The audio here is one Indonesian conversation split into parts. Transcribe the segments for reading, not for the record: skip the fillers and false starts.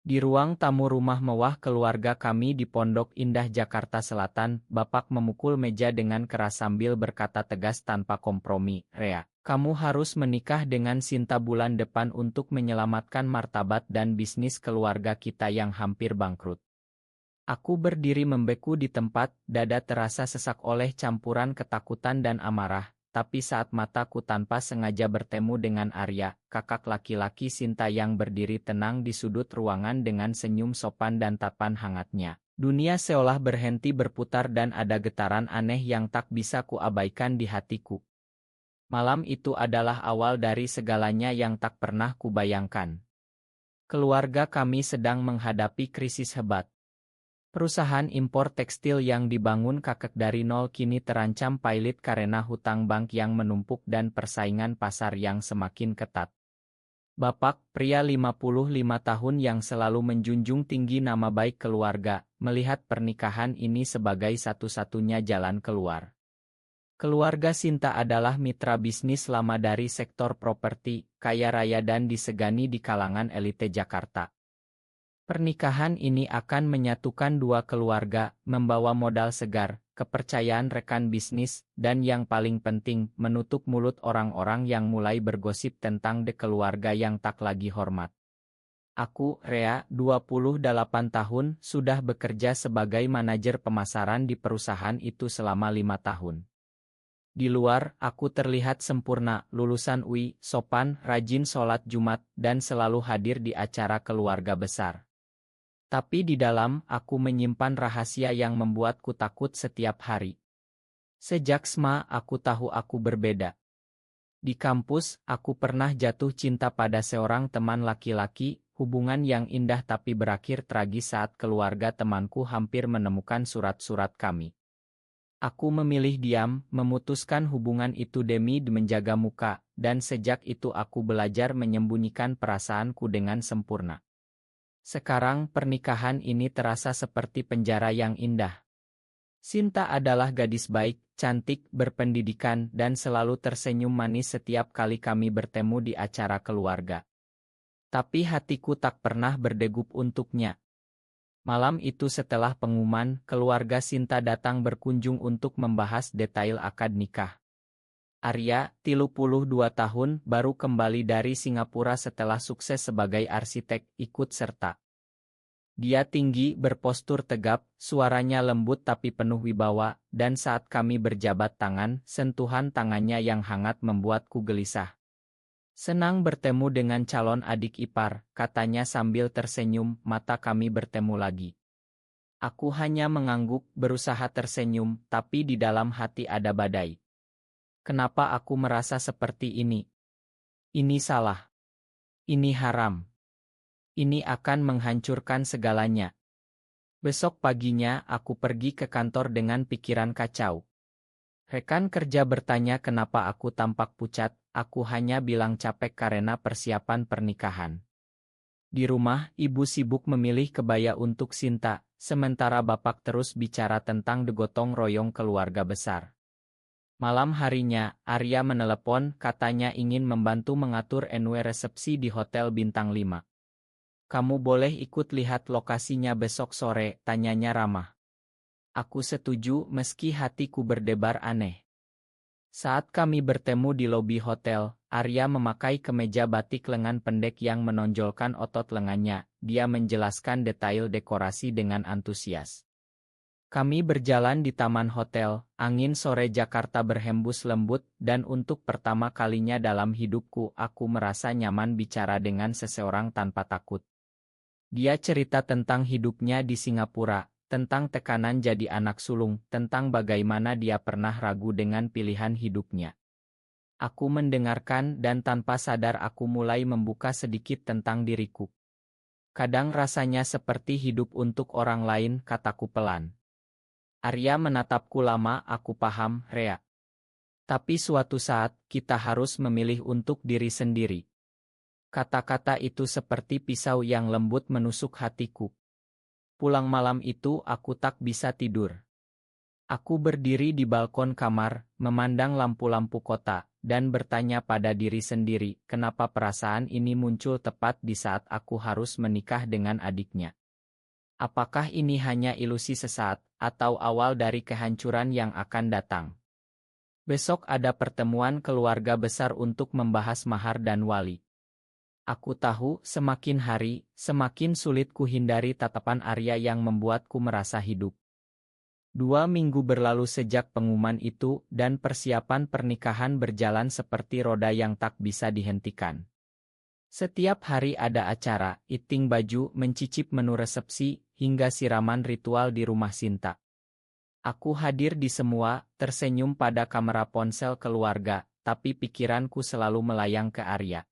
Di ruang tamu rumah mewah keluarga kami di Pondok Indah, Jakarta Selatan, Bapak memukul meja dengan keras sambil berkata tegas tanpa kompromi, "Rea, kamu harus menikah dengan Sinta bulan depan untuk menyelamatkan martabat dan bisnis keluarga kita yang hampir bangkrut." Aku berdiri membeku di tempat, dada terasa sesak oleh campuran ketakutan dan amarah. Tapi saat mataku tanpa sengaja bertemu dengan Arya, kakak laki-laki Sinta yang berdiri tenang di sudut ruangan dengan senyum sopan dan tatapan hangatnya, dunia seolah berhenti berputar dan ada getaran aneh yang tak bisa kuabaikan di hatiku. Malam itu adalah awal dari segalanya yang tak pernah kubayangkan. Keluarga kami sedang menghadapi krisis hebat. Perusahaan impor tekstil yang dibangun kakek dari nol kini terancam pailit karena hutang bank yang menumpuk dan persaingan pasar yang semakin ketat. Bapak, pria 55 tahun yang selalu menjunjung tinggi nama baik keluarga, melihat pernikahan ini sebagai satu-satunya jalan keluar. Keluarga Sinta adalah mitra bisnis lama dari sektor properti, kaya raya dan disegani di kalangan elite Jakarta. Pernikahan ini akan menyatukan dua keluarga, membawa modal segar, kepercayaan rekan bisnis, dan yang paling penting, menutup mulut orang-orang yang mulai bergosip tentang keluarga yang tak lagi hormat. Aku, Rea, 28 tahun, sudah bekerja sebagai manajer pemasaran di perusahaan itu selama 5 tahun. Di luar, aku terlihat sempurna, lulusan UI, sopan, rajin sholat Jumat, dan selalu hadir di acara keluarga besar. Tapi di dalam, aku menyimpan rahasia yang membuatku takut setiap hari. Sejak SMA, aku tahu aku berbeda. Di kampus, aku pernah jatuh cinta pada seorang teman laki-laki, hubungan yang indah tapi berakhir tragis saat keluarga temanku hampir menemukan surat-surat kami. Aku memilih diam, memutuskan hubungan itu demi menjaga muka, dan sejak itu aku belajar menyembunyikan perasaanku dengan sempurna. Sekarang pernikahan ini terasa seperti penjara yang indah. Sinta adalah gadis baik, cantik, berpendidikan, dan selalu tersenyum manis setiap kali kami bertemu di acara keluarga. Tapi hatiku tak pernah berdegup untuknya. Malam itu setelah pengumuman, keluarga Sinta datang berkunjung untuk membahas detail akad nikah. Arya, 32 tahun, baru kembali dari Singapura setelah sukses sebagai arsitek, ikut serta. Dia tinggi, berpostur tegap, suaranya lembut tapi penuh wibawa, dan saat kami berjabat tangan, sentuhan tangannya yang hangat membuatku gelisah. "Senang bertemu dengan calon adik ipar," katanya sambil tersenyum, mata kami bertemu lagi. Aku hanya mengangguk, berusaha tersenyum, tapi di dalam hati ada badai. Kenapa aku merasa seperti ini? Ini salah. Ini haram. Ini akan menghancurkan segalanya. Besok paginya, aku pergi ke kantor dengan pikiran kacau. Rekan kerja bertanya kenapa aku tampak pucat, aku hanya bilang capek karena persiapan pernikahan. Di rumah, ibu sibuk memilih kebaya untuk Sinta, sementara bapak terus bicara tentang gotong royong keluarga besar. Malam harinya, Arya menelepon, katanya ingin membantu mengatur resepsi di Hotel Bintang 5. "Kamu boleh ikut lihat lokasinya besok sore?" tanyanya ramah. Aku setuju meski hatiku berdebar aneh. Saat kami bertemu di lobi hotel, Arya memakai kemeja batik lengan pendek yang menonjolkan otot lengannya. Dia menjelaskan detail dekorasi dengan antusias. Kami berjalan di taman hotel, angin sore Jakarta berhembus lembut, dan untuk pertama kalinya dalam hidupku aku merasa nyaman bicara dengan seseorang tanpa takut. Dia cerita tentang hidupnya di Singapura, tentang tekanan jadi anak sulung, tentang bagaimana dia pernah ragu dengan pilihan hidupnya. Aku mendengarkan dan tanpa sadar aku mulai membuka sedikit tentang diriku. "Kadang rasanya seperti hidup untuk orang lain," kataku pelan. Arya menatapku lama, "Aku paham, Rea. Tapi suatu saat, kita harus memilih untuk diri sendiri." Kata-kata itu seperti pisau yang lembut menusuk hatiku. Pulang malam itu aku tak bisa tidur. Aku berdiri di balkon kamar, memandang lampu-lampu kota, dan bertanya pada diri sendiri, kenapa perasaan ini muncul tepat di saat aku harus menikah dengan adiknya. Apakah ini hanya ilusi sesaat, atau awal dari kehancuran yang akan datang? Besok ada pertemuan keluarga besar untuk membahas mahar dan wali. Aku tahu, semakin hari, semakin sulit ku hindari tatapan Arya yang membuatku merasa hidup. 2 minggu berlalu sejak pengumuman itu, dan persiapan pernikahan berjalan seperti roda yang tak bisa dihentikan. Setiap hari ada acara, fitting baju, mencicip menu resepsi, hingga siraman ritual di rumah Sinta. Aku hadir di semua, tersenyum pada kamera ponsel keluarga, tapi pikiranku selalu melayang ke Arya.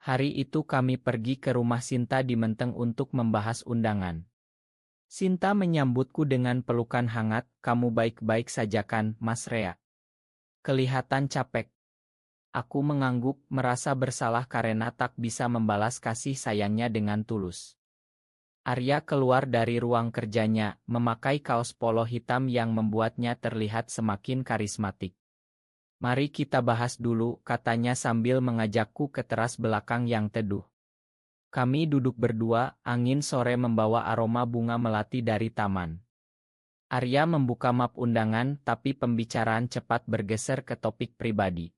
Hari itu kami pergi ke rumah Sinta di Menteng untuk membahas undangan. Sinta menyambutku dengan pelukan hangat, "Kamu baik-baik saja kan, Mas Rea?" Kelihatan capek. Aku mengangguk, merasa bersalah karena tak bisa membalas kasih sayangnya dengan tulus. Arya keluar dari ruang kerjanya, memakai kaos polo hitam yang membuatnya terlihat semakin karismatik. "Mari kita bahas dulu," katanya sambil mengajakku ke teras belakang yang teduh. Kami duduk berdua, angin sore membawa aroma bunga melati dari taman. Arya membuka map undangan, tapi pembicaraan cepat bergeser ke topik pribadi.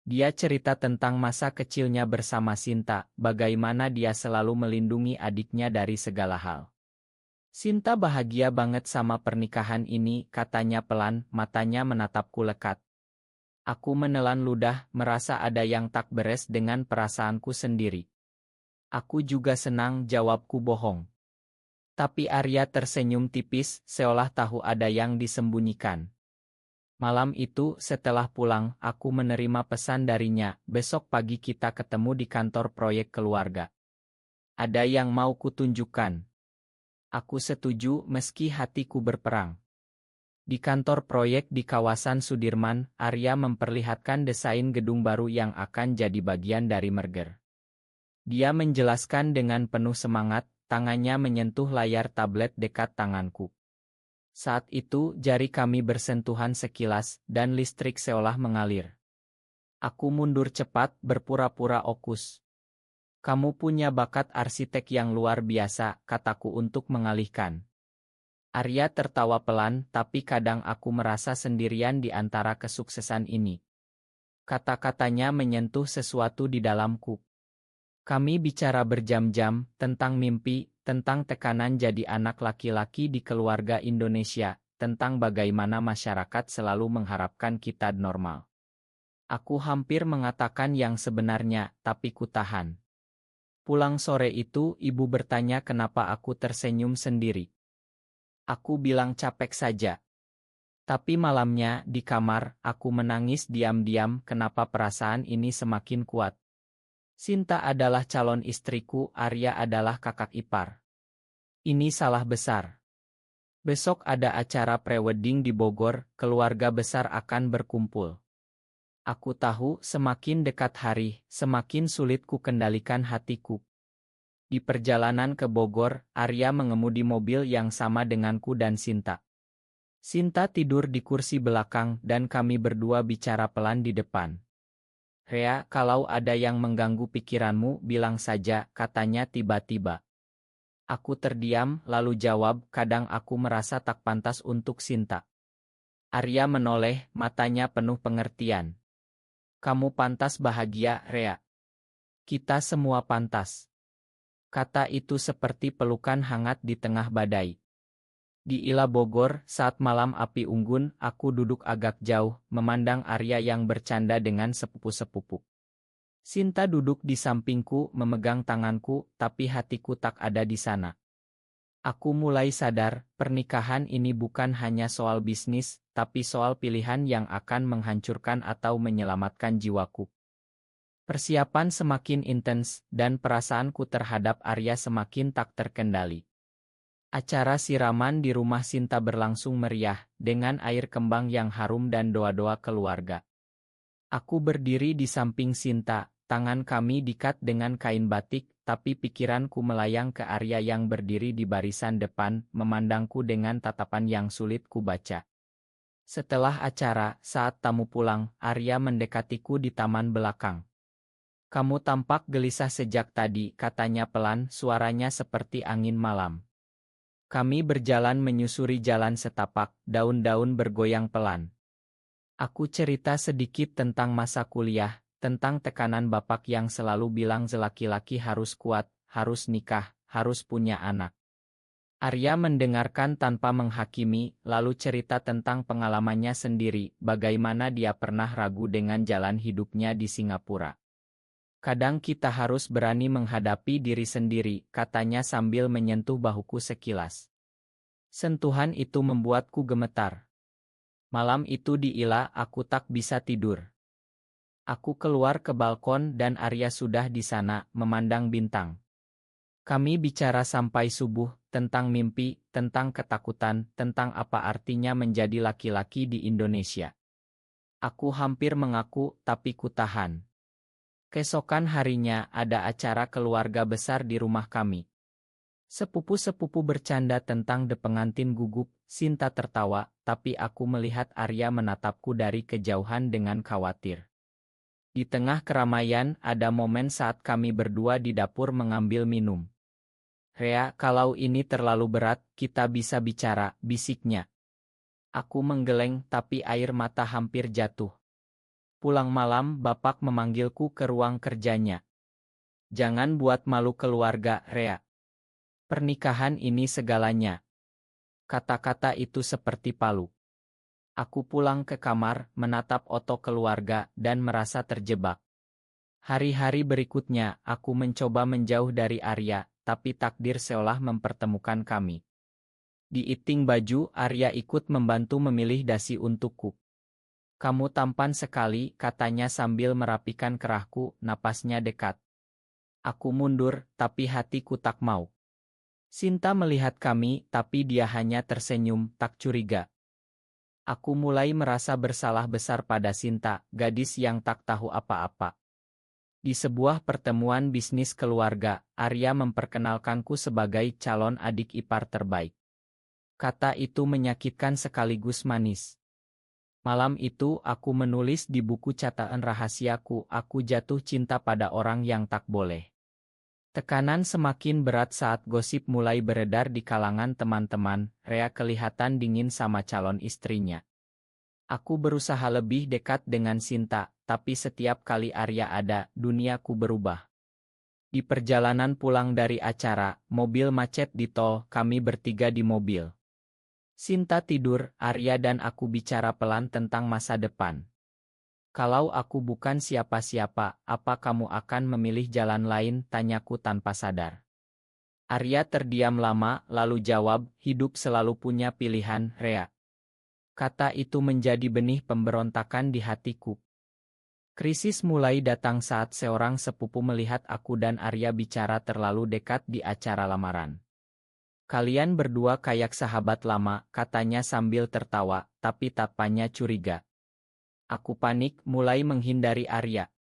Dia cerita tentang masa kecilnya bersama Sinta, bagaimana dia selalu melindungi adiknya dari segala hal. "Sinta bahagia banget sama pernikahan ini," katanya pelan, matanya menatapku lekat. Aku menelan ludah, merasa ada yang tak beres dengan perasaanku sendiri. "Aku juga senang," jawabku bohong. Tapi Arya tersenyum tipis, seolah tahu ada yang disembunyikan. Malam itu, setelah pulang, aku menerima pesan darinya, "Besok pagi kita ketemu di kantor proyek keluarga. Ada yang mau kutunjukkan." Aku setuju meski hatiku berperang. Di kantor proyek di kawasan Sudirman, Arya memperlihatkan desain gedung baru yang akan jadi bagian dari merger. Dia menjelaskan dengan penuh semangat, tangannya menyentuh layar tablet dekat tanganku. Saat itu, jari kami bersentuhan sekilas, dan listrik seolah mengalir. Aku mundur cepat, berpura-pura okus. "Kamu punya bakat arsitek yang luar biasa," kataku untuk mengalihkan. Arya tertawa pelan, "Tapi kadang aku merasa sendirian di antara kesuksesan ini." Kata-katanya menyentuh sesuatu di dalamku. Kami bicara berjam-jam, tentang mimpi, tentang tekanan jadi anak laki-laki di keluarga Indonesia, tentang bagaimana masyarakat selalu mengharapkan kita normal. Aku hampir mengatakan yang sebenarnya, tapi kutahan. Pulang sore itu, ibu bertanya kenapa aku tersenyum sendiri. Aku bilang capek saja. Tapi malamnya, di kamar, aku menangis diam-diam. Kenapa perasaan ini semakin kuat? Sinta adalah calon istriku, Arya adalah kakak ipar. Ini salah besar. Besok ada acara prewedding di Bogor, keluarga besar akan berkumpul. Aku tahu, semakin dekat hari, semakin sulit ku kendalikan hatiku. Di perjalanan ke Bogor, Arya mengemudi mobil yang sama denganku dan Sinta. Sinta tidur di kursi belakang dan kami berdua bicara pelan di depan. "Rea, kalau ada yang mengganggu pikiranmu, bilang saja," katanya tiba-tiba. Aku terdiam, lalu jawab, "Kadang aku merasa tak pantas untuk Sinta." Arya menoleh, matanya penuh pengertian. "Kamu pantas bahagia, Rea. Kita semua pantas." Kata itu seperti pelukan hangat di tengah badai. Di Ila Bogor, saat malam api unggun, aku duduk agak jauh, memandang Arya yang bercanda dengan sepupu-sepupu. Sinta duduk di sampingku, memegang tanganku, tapi hatiku tak ada di sana. Aku mulai sadar, pernikahan ini bukan hanya soal bisnis, tapi soal pilihan yang akan menghancurkan atau menyelamatkan jiwaku. Persiapan semakin intens, dan perasaanku terhadap Arya semakin tak terkendali. Acara siraman di rumah Sinta berlangsung meriah, dengan air kembang yang harum dan doa-doa keluarga. Aku berdiri di samping Sinta, tangan kami diikat dengan kain batik, tapi pikiranku melayang ke Arya yang berdiri di barisan depan, memandangku dengan tatapan yang sulit kubaca. Setelah acara, saat tamu pulang, Arya mendekatiku di taman belakang. Kamu tampak gelisah sejak tadi, katanya pelan, suaranya seperti angin malam. Kami berjalan menyusuri jalan setapak, daun-daun bergoyang pelan. Aku cerita sedikit tentang masa kuliah, tentang tekanan bapak yang selalu bilang laki-laki harus kuat, harus nikah, harus punya anak. Arya mendengarkan tanpa menghakimi, lalu cerita tentang pengalamannya sendiri, bagaimana dia pernah ragu dengan jalan hidupnya di Singapura. Kadang kita harus berani menghadapi diri sendiri, katanya sambil menyentuh bahuku sekilas. Sentuhan itu membuatku gemetar. Malam itu di Ila aku tak bisa tidur. Aku keluar ke balkon dan Arya sudah di sana, memandang bintang. Kami bicara sampai subuh, tentang mimpi, tentang ketakutan, tentang apa artinya menjadi laki-laki di Indonesia. Aku hampir mengaku, tapi ku tahan. Keesokan harinya ada acara keluarga besar di rumah kami. Sepupu-sepupu bercanda tentang pengantin gugup, Sinta tertawa, tapi aku melihat Arya menatapku dari kejauhan dengan khawatir. Di tengah keramaian, ada momen saat kami berdua di dapur mengambil minum. Rea, kalau ini terlalu berat, kita bisa bicara, bisiknya. Aku menggeleng, tapi air mata hampir jatuh. Pulang malam, bapak memanggilku ke ruang kerjanya. Jangan buat malu keluarga, Rea. Pernikahan ini segalanya. Kata-kata itu seperti palu. Aku pulang ke kamar, menatap foto keluarga, dan merasa terjebak. Hari-hari berikutnya, aku mencoba menjauh dari Arya, tapi takdir seolah mempertemukan kami. Di iting baju, Arya ikut membantu memilih dasi untukku. Kamu tampan sekali, katanya sambil merapikan kerahku, napasnya dekat. Aku mundur, tapi hatiku tak mau. Sinta melihat kami, tapi dia hanya tersenyum, tak curiga. Aku mulai merasa bersalah besar pada Sinta, gadis yang tak tahu apa-apa. Di sebuah pertemuan bisnis keluarga, Arya memperkenalkanku sebagai calon adik ipar terbaik. Kata itu menyakitkan sekaligus manis. Malam itu aku menulis di buku catatan rahasiaku, aku jatuh cinta pada orang yang tak boleh. Tekanan semakin berat saat gosip mulai beredar di kalangan teman-teman, Rea kelihatan dingin sama calon istrinya. Aku berusaha lebih dekat dengan Sinta, tapi setiap kali Arya ada, duniaku berubah. Di perjalanan pulang dari acara, mobil macet di tol, kami bertiga di mobil. Sinta tidur, Arya dan aku bicara pelan tentang masa depan. Kalau aku bukan siapa-siapa, apa kamu akan memilih jalan lain? Tanyaku tanpa sadar. Arya terdiam lama, lalu jawab, hidup selalu punya pilihan, Rea. Kata itu menjadi benih pemberontakan di hatiku. Krisis mulai datang saat seorang sepupu melihat aku dan Arya bicara terlalu dekat di acara lamaran. Kalian berdua kayak sahabat lama, katanya sambil tertawa, tapi tapannya curiga. Aku panik, mulai menghindari Arya.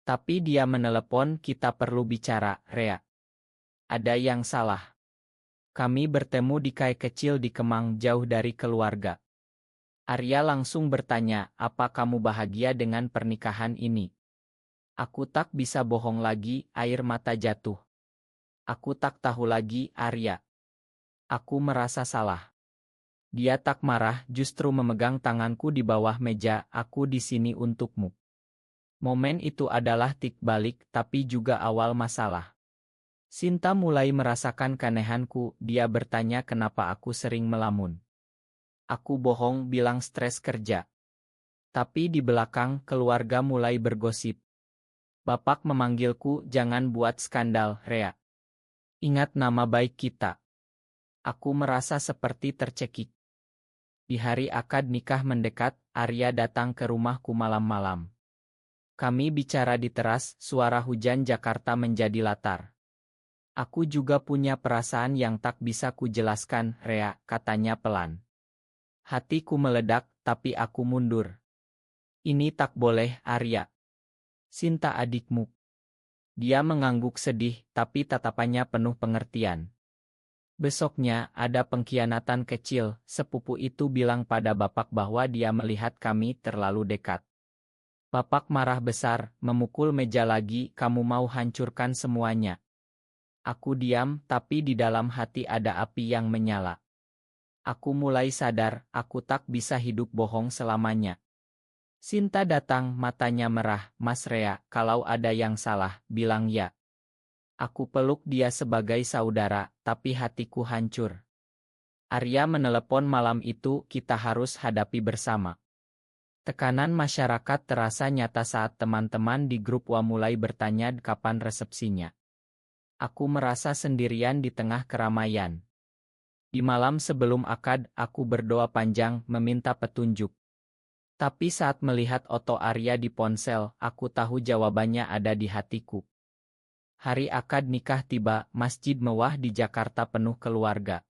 Tapi dia menelepon, kita perlu bicara, Rea. Ada yang salah. Kami bertemu di kai kecil di Kemang, jauh dari keluarga. Arya langsung bertanya, apa kamu bahagia dengan pernikahan ini? Aku tak bisa bohong lagi, air mata jatuh. Aku tak tahu lagi, Arya. Aku merasa salah. Dia tak marah, justru memegang tanganku di bawah meja, aku di sini untukmu. Momen itu adalah tik balik, tapi juga awal masalah. Sinta mulai merasakan keanehanku, dia bertanya kenapa aku sering melamun. Aku bohong, bilang stres kerja. Tapi di belakang, keluarga mulai bergosip. Bapak memanggilku, jangan buat skandal, Rea. Ingat nama baik kita. Aku merasa seperti tercekik. Di hari akad nikah mendekat, Arya datang ke rumahku malam-malam. Kami bicara di teras, suara hujan Jakarta menjadi latar. Aku juga punya perasaan yang tak bisa kujelaskan, Rea, katanya pelan. Hatiku meledak, tapi aku mundur. Ini tak boleh, Arya. Sinta adikmu. Dia mengangguk sedih, tapi tatapannya penuh pengertian. Besoknya, ada pengkhianatan kecil, sepupu itu bilang pada Bapak bahwa dia melihat kami terlalu dekat. Bapak marah besar, memukul meja lagi, kamu mau hancurkan semuanya. Aku diam, tapi di dalam hati ada api yang menyala. Aku mulai sadar, aku tak bisa hidup bohong selamanya. Sinta datang, matanya merah, Mas Rea, kalau ada yang salah, bilang ya. Aku peluk dia sebagai saudara, tapi hatiku hancur. Arya menelepon malam itu, kita harus hadapi bersama. Tekanan masyarakat terasa nyata saat teman-teman di grup WA mulai bertanya kapan resepsinya. Aku merasa sendirian di tengah keramaian. Di malam sebelum akad, aku berdoa panjang, meminta petunjuk. Tapi saat melihat foto Arya di ponsel, aku tahu jawabannya ada di hatiku. Hari akad nikah tiba, masjid mewah di Jakarta penuh keluarga.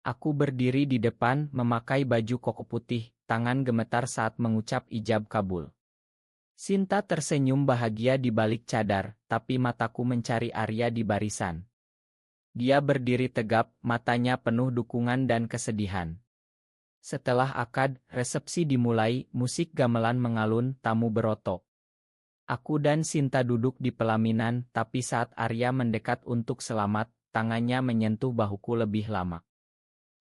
Aku berdiri di depan, memakai baju koko putih, tangan gemetar saat mengucap ijab kabul. Sinta tersenyum bahagia di balik cadar, tapi mataku mencari Arya di barisan. Dia berdiri tegap, matanya penuh dukungan dan kesedihan. Setelah akad, resepsi dimulai, musik gamelan mengalun, tamu beroto. Aku dan Sinta duduk di pelaminan, tapi saat Arya mendekat untuk selamat, tangannya menyentuh bahuku lebih lama.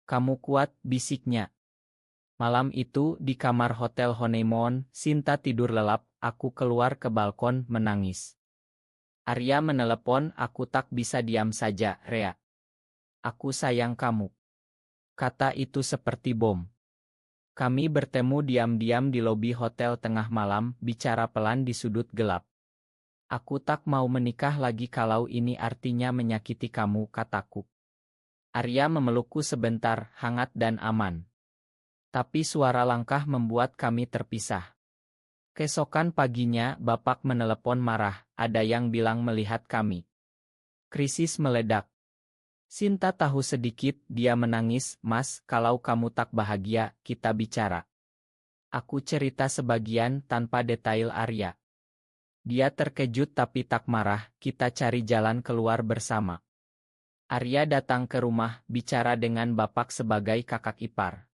Kamu kuat, bisiknya. Malam itu, di kamar hotel honeymoon, Sinta tidur lelap, aku keluar ke balkon, menangis. Arya menelepon, aku tak bisa diam saja, Rea. Aku sayang kamu. Kata itu seperti bom. Kami bertemu diam-diam di lobi hotel tengah malam, bicara pelan di sudut gelap. Aku tak mau menikah lagi kalau ini artinya menyakiti kamu, kataku. Arya memelukku sebentar, hangat dan aman. Tapi suara langkah membuat kami terpisah. Keesokan paginya, Bapak menelepon marah, ada yang bilang melihat kami. Krisis meledak. Sinta tahu sedikit, dia menangis, Mas, kalau kamu tak bahagia, kita bicara. Aku cerita sebagian tanpa detail Arya. Dia terkejut tapi tak marah, kita cari jalan keluar bersama. Arya datang ke rumah, bicara dengan Bapak sebagai kakak ipar.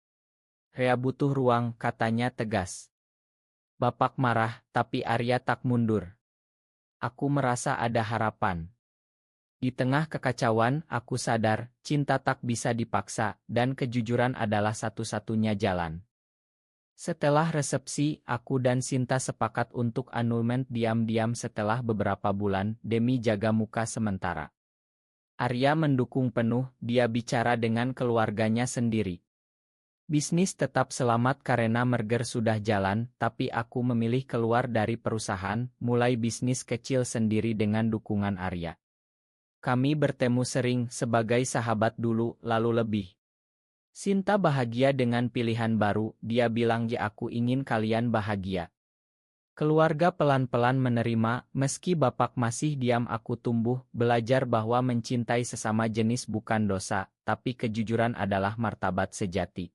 Rea butuh ruang, katanya tegas. Bapak marah, tapi Arya tak mundur. Aku merasa ada harapan. Di tengah kekacauan, aku sadar, cinta tak bisa dipaksa, dan kejujuran adalah satu-satunya jalan. Setelah resepsi, aku dan Sinta sepakat untuk annulment diam-diam setelah beberapa bulan, demi jaga muka sementara. Arya mendukung penuh, dia bicara dengan keluarganya sendiri. Bisnis tetap selamat karena merger sudah jalan, tapi aku memilih keluar dari perusahaan, mulai bisnis kecil sendiri dengan dukungan Arya. Kami bertemu sering, sebagai sahabat dulu, lalu lebih. Sinta bahagia dengan pilihan baru, dia bilang ya aku ingin kalian bahagia. Keluarga pelan-pelan menerima, meski Bapak masih diam aku tumbuh, belajar bahwa mencintai sesama jenis bukan dosa, tapi kejujuran adalah martabat sejati.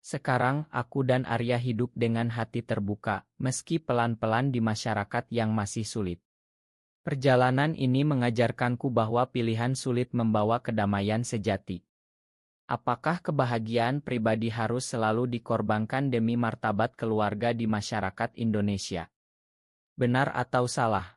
Sekarang, aku dan Arya hidup dengan hati terbuka, meski pelan-pelan di masyarakat yang masih sulit. Perjalanan ini mengajarkanku bahwa pilihan sulit membawa kedamaian sejati. Apakah kebahagiaan pribadi harus selalu dikorbankan demi martabat keluarga di masyarakat Indonesia? Benar atau salah?